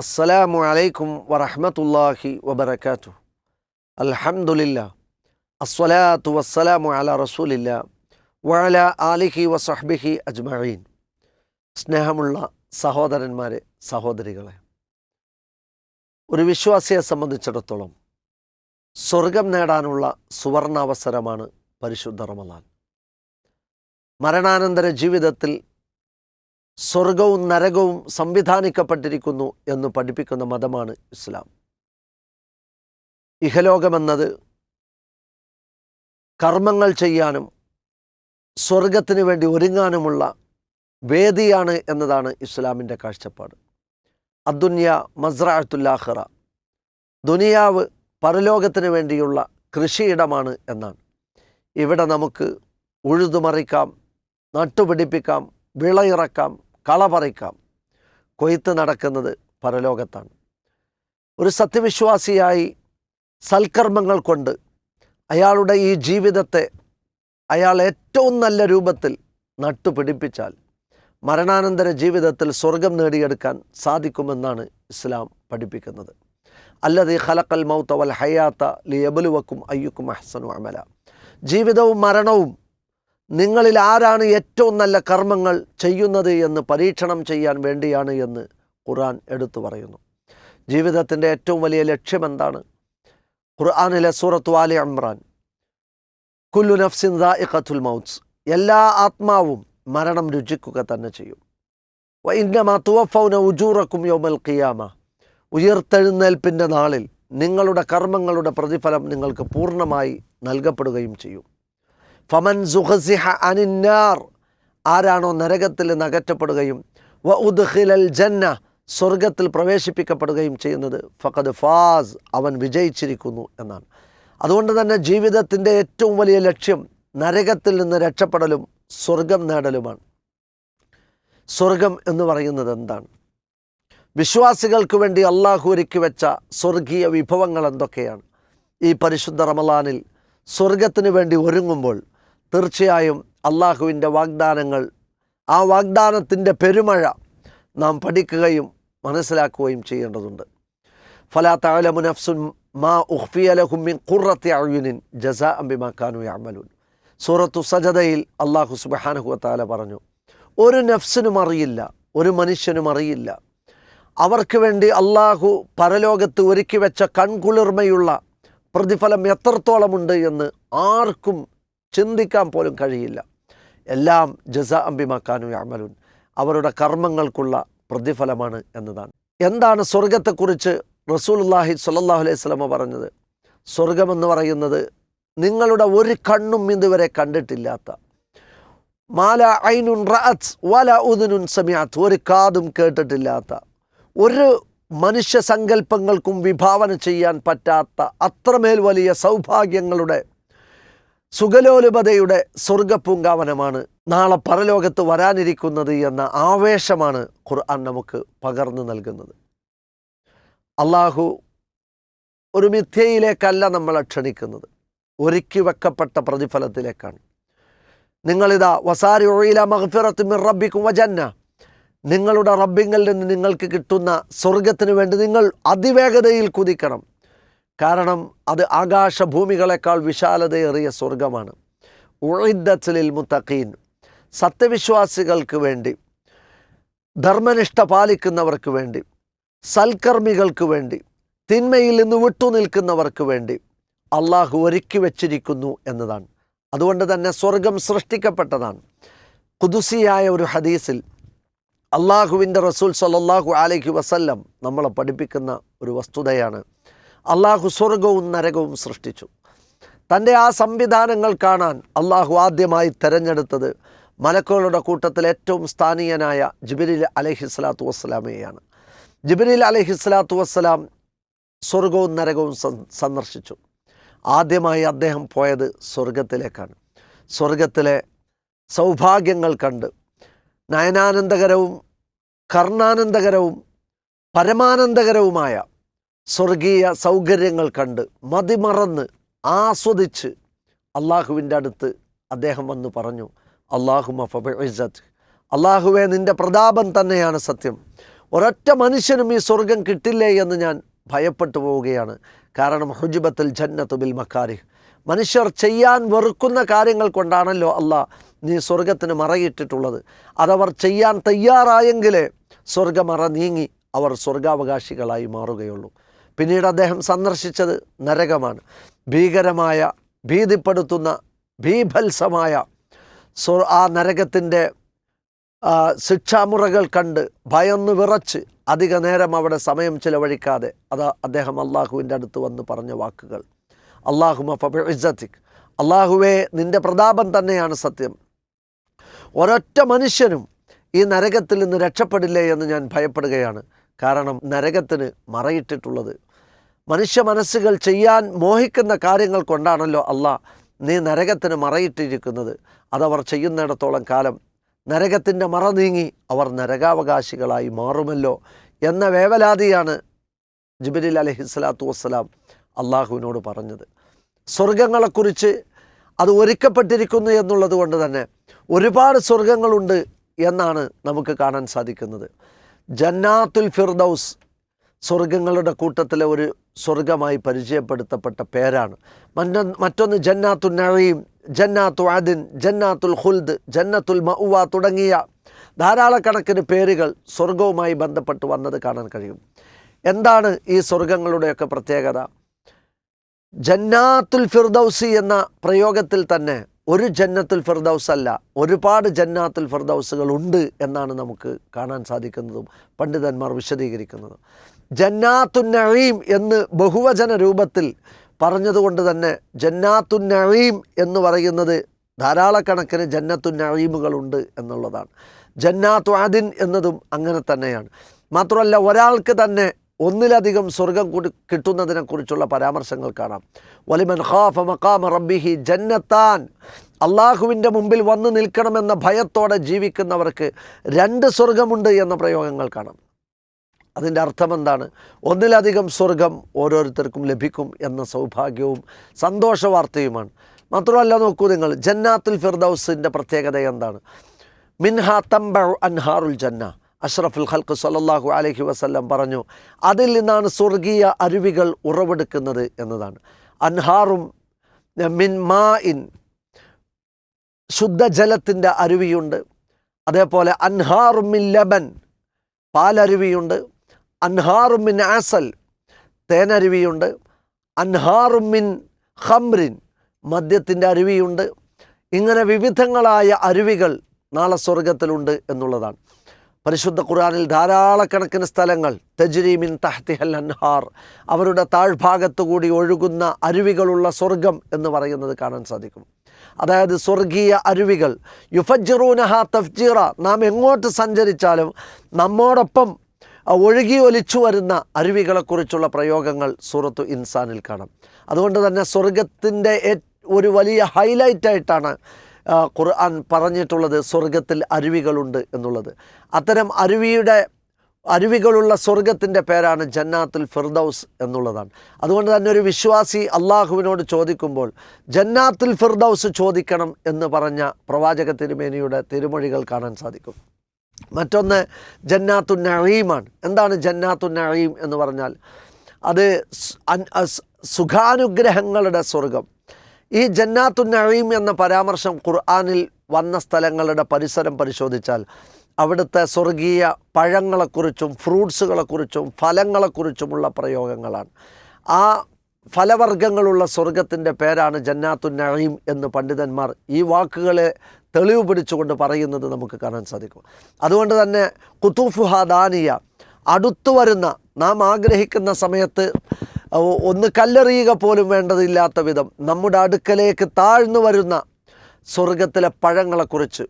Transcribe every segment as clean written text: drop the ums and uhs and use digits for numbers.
അസ്സലാമു അലൈക്കും വറഹ്മത്തുള്ളാഹി വബറകാതുഹു. അൽഹംദുലില്ലാഹ് അസ്സലാത്തു വസ്സലാമു അലാ റസൂലില്ലാഹ് വഅലാ ആലിഹി വസഹ്ബിഹി അജ്മഈൻ. സ്നേഹമുള്ള സഹോദരന്മാരെ, സഹോദരികളെ, ഒരു വിശ്വാസിയെ സംബന്ധിച്ചിടത്തോളം സ്വർഗം നേടാനുള്ള സുവർണാവസരമാണ് പരിശുദ്ധ റമളാൻ. മരണാനന്തര ജീവിതത്തിൽ സ്വർഗവും നരകവും സംവിധാനിക്കപ്പെട്ടിരിക്കുന്നു എന്ന് പഠിപ്പിക്കുന്ന മതമാണ് ഇസ്ലാം. ഇഹലോകമെന്നത് കർമ്മങ്ങൾ ചെയ്യാനും സ്വർഗത്തിന് വേണ്ടി ഒരുങ്ങാനുമുള്ള വേദിയാണ് എന്നതാണ് ഇസ്ലാമിൻ്റെ കാഴ്ചപ്പാട്. അദ്ദുനിയ മസ്റഅത്തുൽ ആഖിറ, ദുനിയാവ് പരലോകത്തിന് വേണ്ടിയുള്ള കൃഷിയിടമാണ് എന്നാണ്. ഇവിടെ നമുക്ക് ഉഴുതുമറിക്കാം, നട്ടുപിടിപ്പിക്കാം, വിളയിറക്കാം, കള പറിക്കാം. കൊയ്ത്ത് നടക്കുന്നത് പരലോകത്താണ്. ഒരു സത്യവിശ്വാസിയായി സൽക്കർമ്മങ്ങൾ കൊണ്ട് അയാളുടെ ഈ ജീവിതത്തെ അയാൾ ഏറ്റവും നല്ല രൂപത്തിൽ നട്ടുപിടിപ്പിച്ചാൽ മരണാനന്തര ജീവിതത്തിൽ സ്വർഗം നേടിയെടുക്കാൻ സാധിക്കുമെന്നാണ് ഇസ്ലാം പഠിപ്പിക്കുന്നത്. അല്ലദീ ഖലഖൽ മൗത വൽ ഹയാത ലിയബ്ലുവക്കും അയ്യുക്കും അഹ്സനു അമല. ജീവിതവും മരണവും നിങ്ങളിൽ ആരാണ് ഏറ്റവും നല്ല കർമ്മങ്ങൾ ചെയ്യുന്നത് എന്ന് പരീക്ഷണം ചെയ്യാൻ വേണ്ടിയാണ് എന്ന് ഖുർആൻ എടുത്തു പറയുന്നു. ജീവിതത്തിൻ്റെ ഏറ്റവും വലിയ ലക്ഷ്യം എന്താണ്? ഖുർആനിലെ സൂറത്തു ആലി ഇംറാൻ, കുല്ലു നഫ്സിൻ ദാഇഖത്തുൽ മൗത്ത്, എല്ലാ ആത്മാവും മരണം രുചിക്കുക തന്നെ ചെയ്യും. വ ഇന്നമാ തുവഫൗന ഉജൂറക്കും യൗമൽ ഖിയാമ, ഉയർത്തെഴുന്നേൽപ്പിൻ്റെ നാളിൽ നിങ്ങളുടെ കർമ്മങ്ങളുടെ പ്രതിഫലം നിങ്ങൾക്ക് പൂർണ്ണമായി നൽകപ്പെടുകയും ചെയ്യും. ഫമൻ സുഖസിഹ അനിന്നാർ, ആരാണോ നരകത്തിൽ നിന്ന് അകറ്റപ്പെടുകയും വ ഉദ്ഖിലൽ ജന്ന, സ്വർഗത്തിൽ പ്രവേശിപ്പിക്കപ്പെടുകയും ചെയ്യുന്നത്, ഫഖദ് ഫാസ്, അവൻ വിജയിച്ചിരിക്കുന്നു എന്നാണ്. അതുകൊണ്ട് തന്നെ ജീവിതത്തിൻ്റെ ഏറ്റവും വലിയ ലക്ഷ്യം നരകത്തിൽ നിന്ന് രക്ഷപ്പെടലും സ്വർഗം നേടലുമാണ്. സ്വർഗം എന്ന് പറയുന്നത് എന്താണ്? വിശ്വാസികൾക്ക് വേണ്ടി അള്ളാഹു ഒരുക്കി വെച്ച സ്വർഗീയ വിഭവങ്ങൾ എന്തൊക്കെയാണ്? ഈ പരിശുദ്ധ റമളാനിൽ സ്വർഗത്തിന് വേണ്ടി ഒരുങ്ങുമ്പോൾ തീർച്ചയായും അള്ളാഹുവിൻ്റെ വാഗ്ദാനങ്ങൾ, ആ വാഗ്ദാനത്തിൻ്റെ പെരുമഴ നാം പഠിക്കുകയും മനസ്സിലാക്കുകയും ചെയ്യേണ്ടതുണ്ട്. ഫലാ തഅലമു നഫ്സുൻ മാ ഉഖ്ഫിയ ലഹും മിൻ ഖുർറത്തി അയുനിൻ ജസാഅൻ ബിമാ കാനൂ യഅമലൂൻ. സൂറത്തു സജദയിൽ അള്ളാഹു സുബ്ഹാനഹു വ തആല പറഞ്ഞു, ഒരു നഫ്സിനും അറിയില്ല, ഒരു മനുഷ്യനും അറിയില്ല അവർക്ക് വേണ്ടി അള്ളാഹു പരലോകത്ത് ഒരുക്കി വെച്ച കൺകുളിർമയുള്ള പ്രതിഫലം എത്രത്തോളമുണ്ട് എന്ന് ആർക്കും ചിന്തിക്കാൻ പോലും കഴിയില്ല. എല്ലാം ജസാഅൻ ബിമാ കാനൂ യഅമലൂൻ, അവരുടെ കർമ്മങ്ങൾക്കുള്ള പ്രതിഫലമാണ് എന്നതാണ്. എന്താണ് സ്വർഗത്തെക്കുറിച്ച് റസൂലുള്ളാഹി സ്വല്ലല്ലാഹു അലൈഹി വസല്ലം പറഞ്ഞത്? സ്വർഗമെന്ന് പറയുന്നത് നിങ്ങളുടെ ഒരു കണ്ണും ഇതുവരെ കണ്ടിട്ടില്ലാത്ത, മാല ഐനുൻ റഅത് വല ഉദുനുൻ സമീഅത്, ഒരു കാതും കേട്ടിട്ടില്ലാത്ത, ഒരു മനുഷ്യ സങ്കല്പങ്ങൾക്കും വിഭാവന ചെയ്യാൻ പറ്റാത്ത അത്രമേൽ വലിയ സൗഭാഗ്യങ്ങളുടെ സുഖലോലുപതയുടെ സ്വർഗപ്പൂങ്കാവനമാണ് നാളെ പരലോകത്ത് വരാനിരിക്കുന്നത് എന്ന ആവേശമാണ് ഖുർആൻ നമുക്ക് പകർന്നു നൽകുന്നത്. അള്ളാഹു ഒരു മിഥ്യയിലേക്കല്ല നമ്മളെ ക്ഷണിക്കുന്നത്, ഒരുക്കി വെക്കപ്പെട്ട പ്രതിഫലത്തിലേക്കാണ്. നിങ്ങളിതാ വസാരിഉ ഇലാ മഗ്ഫിറത്തിൻ മിർ റബ്ബിക്കും വജന്ന, നിങ്ങളുടെ റബ്ബിങ്കിൽ നിന്ന് നിങ്ങൾക്ക് കിട്ടുന്ന സ്വർഗത്തിന് വേണ്ടി നിങ്ങൾ അതിവേഗതയിൽ കുതിക്കണം. കാരണം അത് ആകാശഭൂമികളെക്കാൾ വിശാലതയേറിയ സ്വർഗമാണ്. ഉഇദ്ദത് ലിൽ മുത്തഖീൻ, സത്യവിശ്വാസികൾക്ക് വേണ്ടി, ധർമ്മനിഷ്ഠ പാലിക്കുന്നവർക്ക് വേണ്ടി, സൽക്കർമ്മികൾക്ക് വേണ്ടി, തിന്മയിൽ നിന്ന് വിട്ടുനിൽക്കുന്നവർക്ക് വേണ്ടി അള്ളാഹു ഒരുക്കി വച്ചിരിക്കുന്നു എന്നതാണ്. അതുകൊണ്ട് തന്നെ സ്വർഗം സൃഷ്ടിക്കപ്പെട്ടതാണ്. ഖുദ്സിയായ ഒരു ഹദീസിൽ അള്ളാഹുവിൻ്റെ റസൂൽ സ്വല്ലല്ലാഹു അലൈഹി വസല്ലം നമ്മളെ പഠിപ്പിക്കുന്ന ഒരു വസ്തുതയാണ്, അള്ളാഹു സ്വർഗവും നരകവും സൃഷ്ടിച്ചു. തൻ്റെ ആ സംവിധാനങ്ങൾ കാണാൻ അള്ളാഹു ആദ്യമായി തിരഞ്ഞെടുത്തത് മലക്കുകളുടെ കൂട്ടത്തിൽ ഏറ്റവും സ്ഥാനീയനായ ജിബ്രീൽ അലൈഹിസ്സലാത്തു വസ്സലാമയെയാണ്. ജിബ്രീൽ അലൈഹിസ്സലാത്തു വസ്സലാം സ്വർഗവും നരകവും സന്ദർശിച്ചു. ആദ്യമായി അദ്ദേഹം പോയത് സ്വർഗത്തിലേക്കാണ്. സ്വർഗത്തിലെ സൗഭാഗ്യങ്ങൾ കണ്ട് നയനാനന്ദകരവും കർണാനന്ദകരവും പരമാനന്ദകരവുമായ സ്വർഗീയ സൗകര്യങ്ങൾ കണ്ട് മതിമറന്ന് ആസ്വദിച്ച് അള്ളാഹുവിൻ്റെ അടുത്ത് അദ്ദേഹം വന്ന് പറഞ്ഞു, അല്ലാഹുമ്മ ഫബിഇസ്സത്ത്, അള്ളാഹുവേ നിൻ്റെ പ്രതാപം തന്നെയാണ് സത്യം, ഒരൊറ്റ മനുഷ്യനും ഈ സ്വർഗം കിട്ടില്ലേ എന്ന് ഞാൻ ഭയപ്പെട്ടു പോവുകയാണ്. കാരണം ഹുജിബത്തുൽ ജന്നത്തു ബിൽ മക്കാരിഹ്, മനുഷ്യർ ചെയ്യാൻ വെറുക്കുന്ന കാര്യങ്ങൾ കൊണ്ടാണല്ലോ അള്ളാഹ് നീ സ്വർഗത്തിന് മറയിട്ടിട്ടുള്ളത്. അതവർ ചെയ്യാൻ തയ്യാറായെങ്കിലേ സ്വർഗമറ നീങ്ങി അവർ സ്വർഗാവകാശികളായി മാറുകയുള്ളൂ. പിന്നീട് അദ്ദേഹം സന്ദർശിച്ചത് നരകമാണ്. ഭീകരമായ, ഭീതിപ്പെടുത്തുന്ന, ഭീഭത്സമായ ആ നരകത്തിൻ്റെ ശിക്ഷാമുറകൾ കണ്ട് ഭയന്ന് വിറച്ച് അധിക നേരം അവിടെ സമയം ചിലവഴിക്കാതെ അദ്ദേഹം അള്ളാഹുവിൻ്റെ അടുത്ത് വന്ന് പറഞ്ഞ വാക്കുകൾ, അല്ലാഹുമ്മ ഫബിഇസ്സതിക്, അള്ളാഹുവേ നിൻ്റെ പ്രതാപം തന്നെയാണ് സത്യം, ഒരൊറ്റ മനുഷ്യനും ഈ നരകത്തിൽ നിന്ന് രക്ഷപ്പെടില്ലേ എന്ന് ഞാൻ ഭയപ്പെടുകയാണ്. കാരണം നരകത്തിന് മറയിട്ടിട്ടുള്ളത് മനുഷ്യ മനസ്സുകൾ ചെയ്യാൻ മോഹിക്കുന്ന കാര്യങ്ങൾ കൊണ്ടാണല്ലോ അള്ളാഹ് നീ നരകത്തിന് മറയിട്ടിരിക്കുന്നത്. അതവർ ചെയ്യുന്നിടത്തോളം കാലം നരകത്തിൻ്റെ മറ നീങ്ങി അവർ നരകാവകാശികളായി മാറുമല്ലോ എന്ന വേവലാതിയാണ് ജിബ്രീൽ അലൈഹിസ്സലാത്തു വസ്സലാം അള്ളാഹുവിനോട് പറഞ്ഞത്. സ്വർഗങ്ങളെക്കുറിച്ച് അത് ഒരുക്കപ്പെട്ടിരിക്കുന്നു എന്നുള്ളത് കൊണ്ട് തന്നെ ഒരുപാട് സ്വർഗങ്ങളുണ്ട് എന്നാണ് നമുക്ക് കാണാൻ സാധിക്കുന്നത്. ജന്നാത്തുൽ ഫിർദൗസ് സ്വർഗങ്ങളുടെ കൂട്ടത്തിലെ ഒരു സ്വർഗമായി പരിചയപ്പെടുത്തപ്പെട്ട പേരാണ്. മറ്റൊന്ന് ജന്നാത്തുൽ നഈം, ജന്നാത്തു അദിൻ, ജന്നാത്തുൽ ഖുൽദ്, ജന്നത്തുൽ മഅ്വ തുടങ്ങിയ ധാരാളക്കണക്കിന് പേരുകൾ സ്വർഗവുമായി ബന്ധപ്പെട്ട് വന്നത് കാണാൻ കഴിയും. എന്താണ് ഈ സ്വർഗങ്ങളുടെയൊക്കെ പ്രത്യേകത? ജന്നാത്തുൽ ഫിർദൗസി എന്ന പ്രയോഗത്തിൽ തന്നെ ഒരു ജന്നത്തുൽ ഫിർദൗസ് അല്ല, ഒരുപാട് ജന്നാത്തുൽ ഫിർദൗസുകൾ ഉണ്ട് എന്നാണ് നമുക്ക് കാണാൻ സാധിക്കുന്നതും പണ്ഡിതന്മാർ വിശദീകരിക്കുന്നതും. ജന്നാത്തുൻ നഈം എന്ന് ബഹുവചന രൂപത്തിൽ പറഞ്ഞതുകൊണ്ട് തന്നെ ജന്നാത്തുൻ നഈം എന്ന് പറയുന്നത് ധാരാളക്കണക്കിന് ജന്നത്തുൻ നഈമുകളുണ്ട് എന്നുള്ളതാണ്. ജന്നാത്തു അദിൻ എന്നതും അങ്ങനെ തന്നെയാണ്. മാത്രമല്ല ഒരാൾക്ക് തന്നെ ഒന്നിലധികം സ്വർഗം കിട്ടുന്നതിനെക്കുറിച്ചുള്ള പരാമർശങ്ങൾ കാണാം. വലിമൻ ഖാഫ മഖാമ റബ്ബിഹി ജന്നത്താൻ, അള്ളാഹുവിൻ്റെ മുമ്പിൽ വന്നു നിൽക്കണമെന്ന ഭയത്തോടെ ജീവിക്കുന്നവർക്ക് 2 സ്വർഗമുണ്ട് എന്ന പ്രയോഗങ്ങൾ കാണാം. അതിൻ്റെ അർത്ഥം എന്താണ്? ഒന്നിലധികം സ്വർഗം ഓരോരുത്തർക്കും ലഭിക്കും എന്ന സൗഭാഗ്യവും സന്തോഷ വാർത്തയുമാണ്. മാത്രമല്ല നോക്കൂ നിങ്ങൾ, ജന്നാത്തുൽ ഫിർദൗസിൻ്റെ പ്രത്യേകത എന്താണ്? മിൻഹാ തംബഉ അൻഹാറുൽ ജന്ന, അഷ്റഫുൽ ഖൽഖ് സല്ലല്ലാഹു അലൈഹി വസല്ലം പറഞ്ഞു, അതിൽ നിന്നാണ് സ്വർഗീയ അരുവികൾ ഉറവെടുക്കുന്നത് എന്നതാണ്. അൻഹാറും മിൻ മാഇൻ, ശുദ്ധജലത്തിൻ്റെ അരുവിയുണ്ട്. അതേപോലെ അൻഹാറും മിൻ ലബൻ, പാലരുവിയുണ്ട്. അൻഹാറും മിൻ അസൽ, തേനരുവിയുണ്ട്. അൻഹാറും മിൻ ഖംറിൻ, മദ്യത്തിൻ്റെ അരുവിയുണ്ട്. ഇങ്ങനെ വിവിധങ്ങളായ അരുവികൾ നാളെ സ്വർഗത്തിലുണ്ട് എന്നുള്ളതാണ്. പരിശുദ്ധ ഖുർആനിൽ ധാരാളക്കണക്കിന് സ്ഥലങ്ങൾ തജ്രി മിൻ തഹ്തിഹൽ അൻഹാർ, അവരുടെ താഴ്ഭാഗത്തുകൂടി ഒഴുകുന്ന അരുവികളുള്ള സ്വർഗം എന്ന് പറയുന്നത് കാണാൻ സാധിക്കും. അതായത് സ്വർഗീയ അരുവികൾ. യുഫജ്ജിറൂനഹ തഫ്ജീറ, നാം എങ്ങോട്ട് സഞ്ചരിച്ചാലും നമ്മോടൊപ്പം ഒഴുകി ഒലിച്ചു വരുന്ന അരുവികളെക്കുറിച്ചുള്ള പ്രയോഗങ്ങൾ സൂറത്തു ഇൻസാനിൽ കാണാം. അതുകൊണ്ട് തന്നെ സ്വർഗത്തിൻ്റെ ഒരു വലിയ ഹൈലൈറ്റായിട്ടാണ് ഖുർആൻ പറഞ്ഞിട്ടുള്ളത് സ്വർഗത്തിൽ അരുവികളുണ്ട് എന്നുള്ളത്. അത്തരം അരുവികളുള്ള സ്വർഗത്തിൻ്റെ പേരാണ് ജന്നാത്തുൽ ഫിർദൗസ് എന്നുള്ളതാണ്. അതുകൊണ്ട് തന്നെ ഒരു വിശ്വാസി അള്ളാഹുവിനോട് ചോദിക്കുമ്പോൾ ജന്നാത്തുൽ ഫിർദൗസ് ചോദിക്കണം എന്ന് പറഞ്ഞ പ്രവാചക തിരുമേനിയുടെ തിരുമൊഴികൾ കാണാൻ സാധിക്കും. മറ്റൊന്ന് ജന്നാത്തുൻ നഈമാണ്. എന്താണ് ജന്നാത്തുൻ നഈം എന്ന് പറഞ്ഞാൽ? അത് സുഖാനുഗ്രഹങ്ങളുടെ സ്വർഗം. ഈ ജന്നാത്തുൻ നഈം എന്ന പരാമർശം ഖുർആനിൽ വന്ന സ്ഥലങ്ങളുടെ പരിസരം പരിശോധിച്ചാൽ അവിടുത്തെ സ്വർഗീയ പഴങ്ങളെക്കുറിച്ചും ഫ്രൂട്ട്സുകളെക്കുറിച്ചും ഫലങ്ങളെക്കുറിച്ചുമുള്ള പ്രയോഗങ്ങളാണ്. ആ ഫലവർഗ്ഗങ്ങളുള്ള സ്വർഗത്തിൻ്റെ പേരാണ് ജന്നാത്തുൻ നഈം എന്ന് പണ്ഡിതന്മാർ ഈ വാക്കുകളെ തെളിവ് പിടിച്ചുകൊണ്ട് പറയുന്നത് നമുക്ക് കാണാൻ സാധിക്കും. അതുകൊണ്ട് തന്നെ ഖുതൂഫുഹാ ദാനിയ, അടുത്തു വരുന്ന, നാം ആഗ്രഹിക്കുന്ന സമയത്ത് ഒന്ന് കല്ലെറിയുക പോലും വേണ്ടതില്ലാത്ത വിധം നമ്മുടെ അടുക്കലേക്ക് താഴ്ന്നു വരുന്ന സ്വർഗത്തിലെ പഴങ്ങളെക്കുറിച്ച്,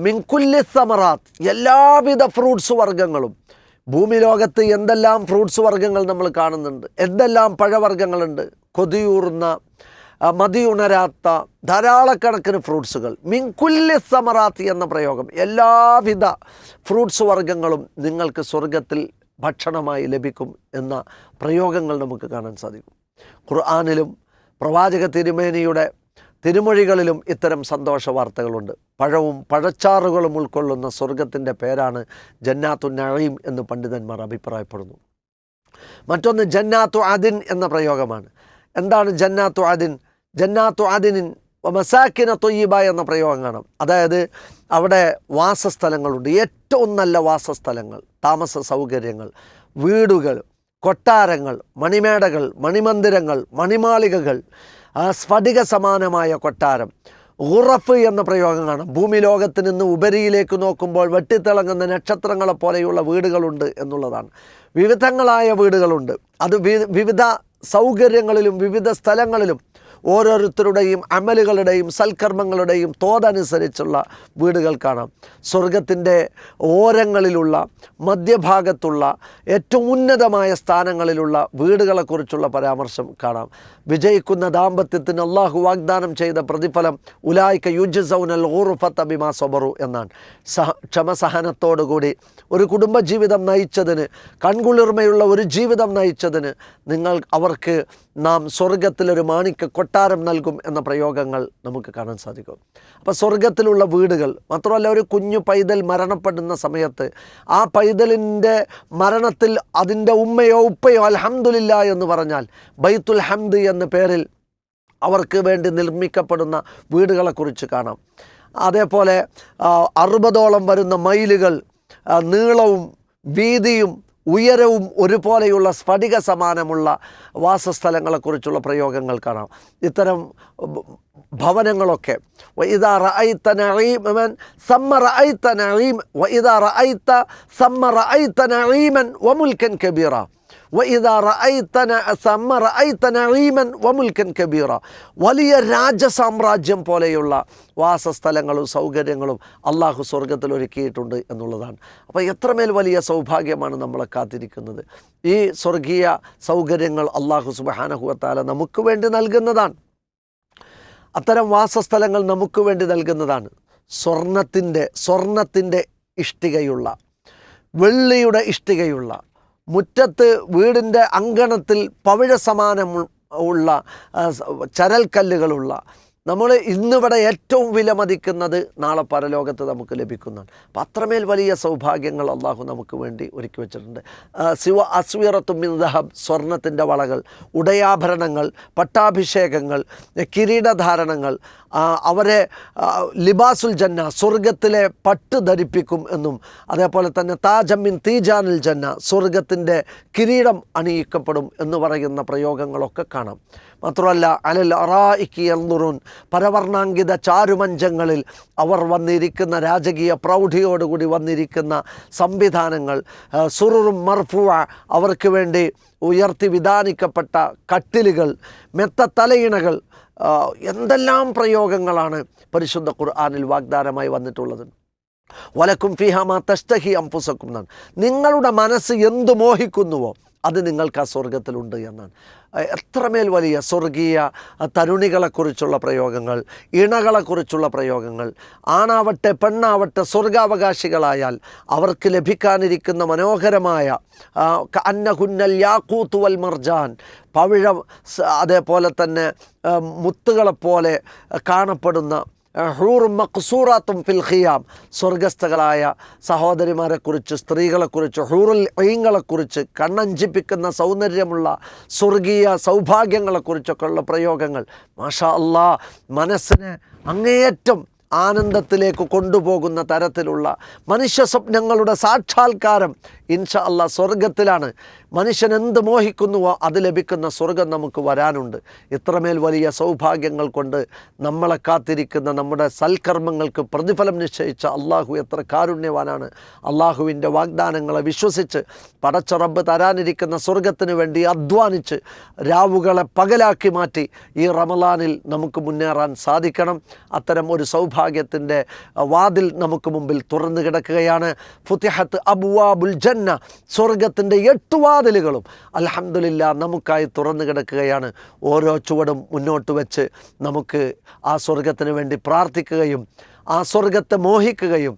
മിൻകുല്ലി സമറാത്ത്, എല്ലാവിധ ഫ്രൂട്ട്സ് വർഗ്ഗങ്ങളും. ഭൂമി ലോകത്ത് എന്തെല്ലാം ഫ്രൂട്ട്സ് വർഗ്ഗങ്ങൾ നമ്മൾ കാണുന്നുണ്ട്, എന്തെല്ലാം പഴവർഗ്ഗങ്ങളുണ്ട്. കൊതിയൂറുന്ന, മതിയുണരാത്ത ധാരാളക്കണക്കിന് ഫ്രൂട്ട്സുകൾ. മിൻകുല്ലി സമറാത്ത് എന്ന പ്രയോഗം, എല്ലാവിധ ഫ്രൂട്ട്സ് വർഗ്ഗങ്ങളും നിങ്ങൾക്ക് സ്വർഗത്തിൽ ഭക്ഷണമായി ലഭിക്കും എന്ന പ്രയോഗങ്ങൾ നമുക്ക് കാണാൻ സാധിക്കും. ഖുർആനിലും പ്രവാചക തിരുമേനിയുടെ തിരുമൊഴികളിലും ഇത്തരം സന്തോഷ വാർത്തകളുണ്ട്. പഴവും പഴച്ചാറുകളും ഉൾക്കൊള്ളുന്ന സ്വർഗത്തിൻ്റെ പേരാണ് ജന്നാത്തു നഈം എന്ന് പണ്ഡിതന്മാർ അഭിപ്രായപ്പെടുന്നു. മറ്റൊന്ന് ജന്നാത്തു അദിൻ എന്ന പ്രയോഗമാണ്. എന്താണ് ജന്നാത്തു അദിൻ? ജന്നാത്തു അദിനിൻ മസാക്കിന തൊയ്യിബ എന്ന പ്രയോഗം കാണാം. അതായത് അവിടെ വാസസ്ഥലങ്ങളുണ്ട്, ഏറ്റവും നല്ല വാസസ്ഥലങ്ങൾ, താമസ സൗകര്യങ്ങൾ, വീടുകൾ, കൊട്ടാരങ്ങൾ, മണിമേടകൾ, മണിമന്ദിരങ്ങൾ, മണിമാളികകൾ, സ്ഫടിക സമാനമായ കൊട്ടാരം. ഗുറഫ് എന്ന പ്രയോഗം കാണാം. ഭൂമി ലോകത്ത് നിന്ന് ഉപരിയിലേക്ക് നോക്കുമ്പോൾ വെട്ടിത്തിളങ്ങുന്ന നക്ഷത്രങ്ങളെ പോലെയുള്ള വീടുകളുണ്ട് എന്നുള്ളതാണ്. വിവിധങ്ങളായ വീടുകളുണ്ട്. അത് വിവിധ സൗകര്യങ്ങളിലും വിവിധ സ്ഥലങ്ങളിലും ഓരോരുത്തരുടെയും അമലുകളുടെയും സൽക്കർമ്മങ്ങളുടെയും തോതനുസരിച്ചുള്ള വീടുകൾ കാണാം. സ്വർഗത്തിൻ്റെ ഓരങ്ങളിലുള്ള മധ്യഭാഗത്തുള്ള ഏറ്റവും ഉന്നതമായ സ്ഥാനങ്ങളിലുള്ള വീടുകളെക്കുറിച്ചുള്ള പരാമർശം കാണാം. വിജയിക്കുന്ന ദാമ്പത്യത്തിന് അള്ളാഹു വാഗ്ദാനം ചെയ്ത പ്രതിഫലം ഉലായിക യുജ്സൗനൽ ഗുർഫത ബിമാ സബറു എന്നാണ്. ക്ഷമസഹനത്തോടുകൂടി ഒരു കുടുംബജീവിതം നയിച്ചതിന്, കൺകുളിർമയുള്ള ഒരു ജീവിതം നയിച്ചതിന് അവർക്ക് നാം സ്വർഗത്തിലൊരു മാണിക്യ കൊട്ടാരം നൽകും എന്ന പ്രയോഗങ്ങൾ നമുക്ക് കാണാൻ സാധിക്കും. അപ്പോൾ സ്വർഗത്തിലുള്ള വീടുകൾ മാത്രമല്ല, ഒരു കുഞ്ഞു പൈതൽ മരണപ്പെടുന്ന സമയത്ത് ആ പൈതലിൻ്റെ മരണത്തിൽ അതിൻ്റെ ഉമ്മയോ ഉപ്പയോ അൽഹംദുലില്ലാ എന്ന് പറഞ്ഞാൽ ബൈത്തുൽ ഹംദ് എന്ന പേരിൽ അവർക്ക് വേണ്ടി നിർമ്മിക്കപ്പെടുന്ന വീടുകളെക്കുറിച്ച് കാണാം. അതേപോലെ 60ഓളം വരുന്ന മൈലുകൾ നീളവും വീതിയും ഉയരവും ഒരുപോലെയുള്ള സ്ഫടിക സമാനമുള്ള വാസസ്ഥലങ്ങളെക്കുറിച്ചുള്ള പ്രയോഗങ്ങൾ കാണാം. ഇത്തരം ഭവനങ്ങളൊക്കെ വഇദാ റഅയ്ത നഈമൻ സമ്മ റഅയ്ത നഈം വഇദാ റഅയ്ത സമ്മ റഅയ്ത നഈമൻ വമുൽക്കൻ കബീറ വഇദാ റഅയ്ത സമ്മ റഅയ്ത നഈമൻ വമുൽക്കൻ കബീറ. വലിയ രാജസാമ്രാജ്യം പോലെയുള്ള വാസസ്ഥലങ്ങളും സൗകര്യങ്ങളും അള്ളാഹു സ്വർഗത്തിൽ ഒരുക്കിയിട്ടുണ്ട് എന്നുള്ളതാണ്. അപ്പോൾ എത്രമേൽ വലിയ സൗഭാഗ്യമാണ് നമ്മളെ കാത്തിരിക്കുന്നത്. ഈ സ്വർഗീയ സൗകര്യങ്ങൾ അള്ളാഹു സുബ്ഹാനഹു വ തആല നമുക്ക് വേണ്ടി നൽകുന്നതാണ്. അത്തരം വാസസ്ഥലങ്ങൾ നമുക്ക് വേണ്ടി നൽകുന്നതാണ്. സ്വർണത്തിൻ്റെ ഇഷ്ടികയുള്ള, വെള്ളിയുടെ ഇഷ്ടികയുള്ള, മുറ്റത്ത് വീടിൻ്റെ അങ്കണത്തിൽ പവിഴ സമാനം ഉള്ള ചരൽക്കല്ലുകളുള്ള, നമ്മൾ ഇന്നിവിടെ ഏറ്റവും വിലമതിക്കുന്നത് നാളെ പരലോകത്ത് നമുക്ക് ലഭിക്കുന്നതാണ്. അപ്പം അത്രമേൽ വലിയ സൗഭാഗ്യങ്ങൾ അള്ളാഹു നമുക്ക് വേണ്ടി ഒരുക്കി വെച്ചിട്ടുണ്ട്. അസ്വിറത്തു മിൻ ദഹബ്, സ്വർണത്തിൻ്റെ വളകൾ, ഉടയാഭരണങ്ങൾ, പട്ടാഭിഷേകങ്ങൾ, കിരീടധാരണങ്ങൾ, അവരെ ലിബാസുൽ ജന്ന, സ്വർഗത്തിലെ പട്ട് ധരിപ്പിക്കും എന്നും, അതേപോലെ തന്നെ താജമ്മിൻ തീജാനിൽ ജന്ന, സ്വർഗത്തിൻ്റെ കിരീടം അണിയിക്കപ്പെടും എന്ന് പറയുന്ന പ്രയോഗങ്ങളൊക്കെ കാണാം. മാത്രമല്ല അലൽ അറായിക്കി യൻദുറൂൻ, പരവർണാങ്കിത ചാരുമഞ്ചങ്ങളിൽ അവർ വന്നിരിക്കുന്ന, രാജകീയ പ്രൗഢിയോടുകൂടി വന്നിരിക്കുന്ന സംവിധാനങ്ങൾ, സുറുറും മർഫുവ, അവർക്ക് വേണ്ടി ഉയർത്തി വിധാനിക്കപ്പെട്ട കട്ടിലുകൾ, മെത്ത തലയിണകൾ, എന്തെല്ലാം പ്രയോഗങ്ങളാണ് പരിശുദ്ധ ഖുർആനിൽ വാഗ്ദാനമായി വന്നിട്ടുള്ളത്. വലക്കും ഫീഹാ മാ തസ്തഹി അൻഫുസക്കും എന്നാണ്. നിങ്ങളുടെ മനസ്സ് എന്തു മോഹിക്കുന്നുവോ അത് നിങ്ങൾക്ക് ആ സ്വർഗത്തിലുണ്ട് എന്നാണ്. എത്രമേൽ വലിയ സ്വർഗീയ തരുണികളെക്കുറിച്ചുള്ള പ്രയോഗങ്ങൾ, ഇണകളെക്കുറിച്ചുള്ള പ്രയോഗങ്ങൾ. ആണാവട്ടെ പെണ്ണാവട്ടെ സ്വർഗാവകാശികളായാൽ അവർക്ക് ലഭിക്കാനിരിക്കുന്ന മനോഹരമായ അന്നഹുന്നൽ യാഖൂത്ത് വൽ മർജാൻ, പവിഴം, അതേപോലെ തന്നെ മുത്തുകളെപ്പോലെ കാണപ്പെടുന്ന ഹൂറും മഖ്സൂറാത്തും ഫിൽ ഖിയാം, സ്വർഗസ്ഥകളായ സഹോദരിമാരെക്കുറിച്ച്, സ്ത്രീകളെക്കുറിച്ച്, ഹൂറുൽ ഐങ്ങളെക്കുറിച്ച്, കണ്ണഞ്ചിപ്പിക്കുന്ന സൗന്ദര്യമുള്ള സ്വർഗീയ സൗഭാഗ്യങ്ങളെക്കുറിച്ചൊക്കെ ഉള്ള പ്രയോഗങ്ങൾ മാഷാ അല്ലാ, മനസ്സിനെ അങ്ങേയറ്റം ആനന്ദത്തിലേക്ക് കൊണ്ടുപോകുന്ന തരത്തിലുള്ള മനുഷ്യ സ്വപ്നങ്ങളുടെ സാക്ഷാത്കാരം ഇൻഷാ അല്ലാ സ്വർഗത്തിലാണ്. മനുഷ്യൻ എന്ത് മോഹിക്കുന്നുവോ അത് ലഭിക്കുന്ന സ്വർഗം നമുക്ക് വരാനുണ്ട്. ഇത്രമേൽ വലിയ സൗഭാഗ്യങ്ങൾ കൊണ്ട് നമ്മളെ കാത്തിരിക്കുന്ന, നമ്മുടെ സൽക്കർമ്മങ്ങൾക്ക് പ്രതിഫലം നിശ്ചയിച്ച അള്ളാഹു എത്ര കാരുണ്യവാനാണ്. അള്ളാഹുവിൻ്റെ വാഗ്ദാനങ്ങളെ വിശ്വസിച്ച് പടച്ച റബ്ബ് തരാനിരിക്കുന്ന സ്വർഗത്തിന് വേണ്ടി അധ്വാനിച്ച് രാവുകളെ പകലാക്കി മാറ്റി ഈ റമളാനിൽ നമുക്ക് മുന്നേറാൻ സാധിക്കണം. അത്തരം ഒരു സൗഭാഗ്യത്തിൻ്റെ വാതിൽ നമുക്ക് മുമ്പിൽ തുറന്നു കിടക്കുകയാണ്. ഫുതിഹത്ത് അബ്വാബുൽ ജന്ന, സ്വർഗത്തിൻ്റെ 8 വാതിലുകളും അൽഹംദുലില്ലാ നമുക്കായി തുറന്നു കിടക്കുകയാണ്. ഓരോ ചുവടും മുന്നോട്ട് വെച്ച് നമുക്ക് ആ സ്വർഗത്തിന് വേണ്ടി പ്രാർത്ഥിക്കുകയും ആ സ്വർഗത്തെ മോഹിക്കുകയും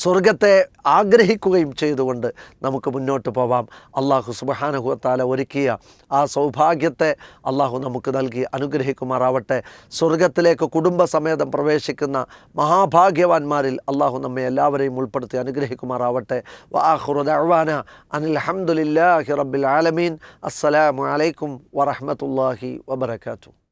സ്വർഗത്തെ ആഗ്രഹിക്കുകയും ചെയ്തുകൊണ്ട് നമുക്ക് മുന്നോട്ട് പോവാം. അള്ളാഹു സുബ്ഹാനഹു വ തആല ഒരുക്കിയ ആ സൗഭാഗ്യത്തെ അള്ളാഹു നമുക്ക് നൽകി അനുഗ്രഹിക്കുമാറാവട്ടെ. സ്വർഗത്തിലേക്ക് കുടുംബസമേതം പ്രവേശിക്കുന്ന മഹാഭാഗ്യവാന്മാരിൽ അള്ളാഹു നമ്മെ എല്ലാവരെയും ഉൾപ്പെടുത്തി അനുഗ്രഹിക്കുമാറാവട്ടെ. വ ആഖിറു ദഅ്വാനാ അനിൽ ഹംദുലില്ലാഹി റബ്ബിൽ ആലമീൻ. അസ്സലാമു അലൈക്കും വറഹ്മത്തുള്ളാഹി വബറകാതുഹു.